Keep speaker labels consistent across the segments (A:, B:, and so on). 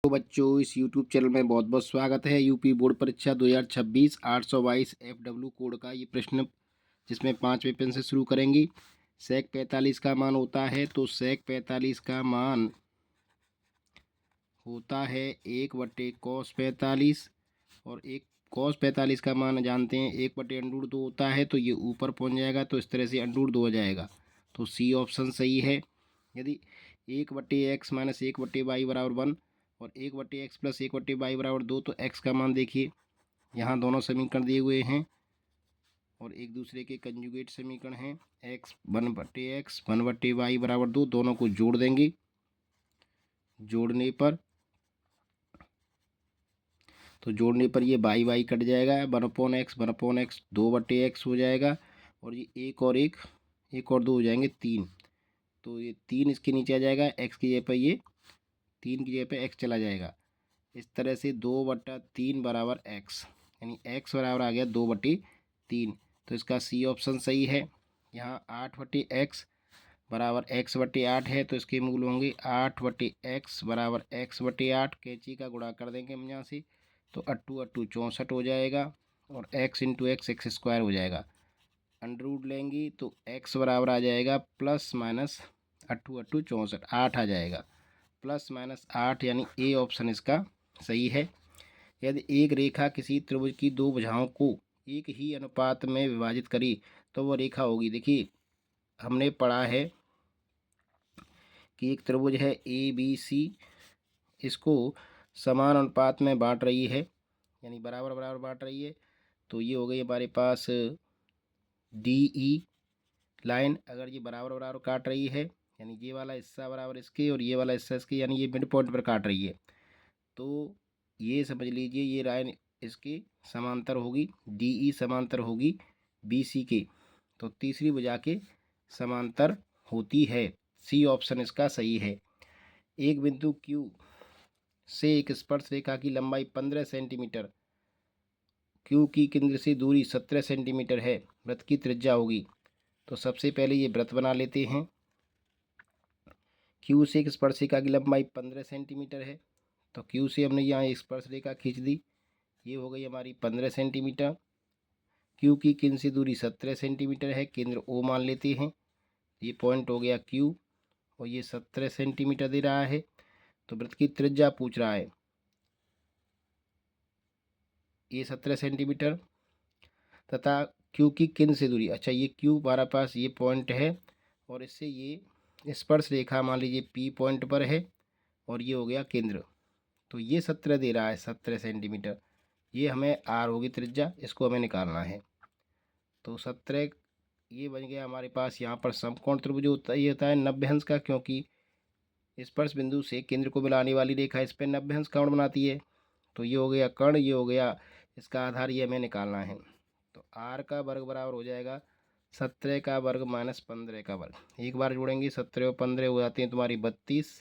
A: तो बच्चों इस YouTube चैनल में बहुत बहुत स्वागत है। यूपी बोर्ड परीक्षा 2026 822 FW कोड का ये प्रश्न जिसमें 5वें पेन से शुरू करेंगे। सेक 45 का मान होता है तो सेक 45 का मान होता है 1/cos 45 और एक cos 45 का मान जानते हैं 1/√2 होता है तो ये ऊपर पहुंच जाएगा तो इस तरह से √2 हो जाएगा। तो सी ऑप्शन सही है। यदि 1/x माइनस 1/y बराबर 1 और 1/x प्लस 1/y बराबर 2 तो x का मान देखिए यहाँ दोनों समीकरण दिए हुए हैं और एक दूसरे के कंजुगेट समीकरण हैं। x 1/x 1/y बराबर 2 दोनों को जोड़ देंगे। जोड़ने पर ये बाई कट जाएगा। 1/x 1/x 2/x हो जाएगा और ये एक और 2 हो जाएंगे 3। तो ये 3 इसके नीचे आ जाएगा। x की जगह पर ये 3 की जगह पे x चला जाएगा। इस तरह से 2/3 बराबर x यानी x बराबर आ गया 2/3। तो इसका सी ऑप्शन सही है। यहाँ 8/x बराबर x/8 है तो इसके मूल होंगे 8/x बराबर x/8। कैंची का गुणा कर देंगे हम यहाँ से तो 8 8 64 हो जाएगा और x into x x square हो जाएगा। अंडर लेंगे तो x बराबर आ जाएगा प्लस माइनस 8 8 64 8 आ जाएगा प्लस माइनस 8 यानी ए ऑप्शन इसका सही है। यदि एक रेखा किसी त्रिभुज की दो भुजाओं को एक ही अनुपात में विभाजित करी तो वह रेखा होगी। देखिए हमने पढ़ा है कि एक त्रिभुज है ABC, इसको समान अनुपात में बांट रही है यानी बराबर बराबर बांट रही है। तो ये हो गई हमारे पास DE लाइन। अगर ये बराबर बराबर काट रही है यानी ये वाला हिस्सा बराबर इसके और ये वाला हिस्सा इसके यानी ये मिड पॉइंट पर काट रही है तो ये समझ लीजिए ये लाइन इसके समांतर होगी। DE समांतर होगी BC के तो तीसरी भुजा के समांतर होती है। सी ऑप्शन इसका सही है। एक बिंदु Q से एक स्पर्श रेखा की लंबाई 15 सेंटीमीटर, Q की केंद्र से दूरी 17 सेंटीमीटर है, वृत्त की त्रिज्या होगी। तो सबसे पहले ये वृत्त बना लेते हैं। Q से एक स्पर्श रेखा की लंबाई 15 सेंटीमीटर है तो Q से हमने यहाँ एक स्पर्श रेखा खींच दी, ये हो गई हमारी 15 सेंटीमीटर। Q की केंद्र से दूरी 17 सेंटीमीटर है, केंद्र O मान लेते हैं। ये पॉइंट हो गया Q और ये 17 सेंटीमीटर दे रहा है तो वृत्त की त्रिज्या पूछ रहा है, ये 17 सेंटीमीटर तथा Q की केंद्र से दूरी, अच्छा ये Q हमारा पास ये पॉइंट है और इससे ये स्पर्श रेखा मान लीजिए P पॉइंट पर है और ये हो गया केंद्र। तो ये 17 दे रहा है 17 सेंटीमीटर, ये हमें R होगी त्रिज्या, इसको हमें निकालना है। तो 17 ये बन गया हमारे पास। यहाँ पर समकोण त्रिभुज होता ये होता है 90 अंश का, क्योंकि स्पर्श बिंदु से केंद्र को मिलाने वाली रेखा इस पर 90 अंश कोण बनाती है। तो ये हो गया कर्ण, ये हो गया इसका आधार, ये हमें निकालना है। तो R का वर्ग बराबर हो जाएगा 17 का वर्ग माइनस 15 का वर्ग। एक बार जोड़ेंगे 17 और 15 हो जाती हैं तुम्हारी 32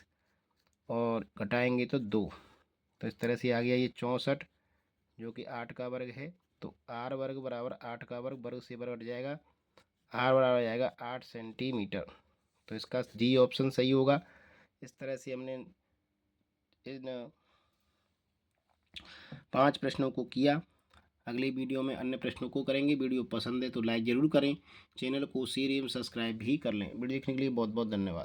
A: और घटाएंगे तो 2। तो इस तरह से आ गया ये 64 जो कि 8 का वर्ग है। तो R वर्ग बराबर 8 का वर्ग, वर्ग से वर्ग हट जाएगा, R बराबर आ जाएगा 8 सेंटीमीटर। तो इसका डी ऑप्शन सही होगा। इस तरह से हमने इन 5 प्रश्नों को किया। अगले वीडियो में अन्य प्रश्नों को करेंगे। वीडियो पसंद है तो लाइक ज़रूर करें, चैनल को शेयर एवं सब्सक्राइब भी कर लें। वीडियो देखने के लिए बहुत बहुत धन्यवाद।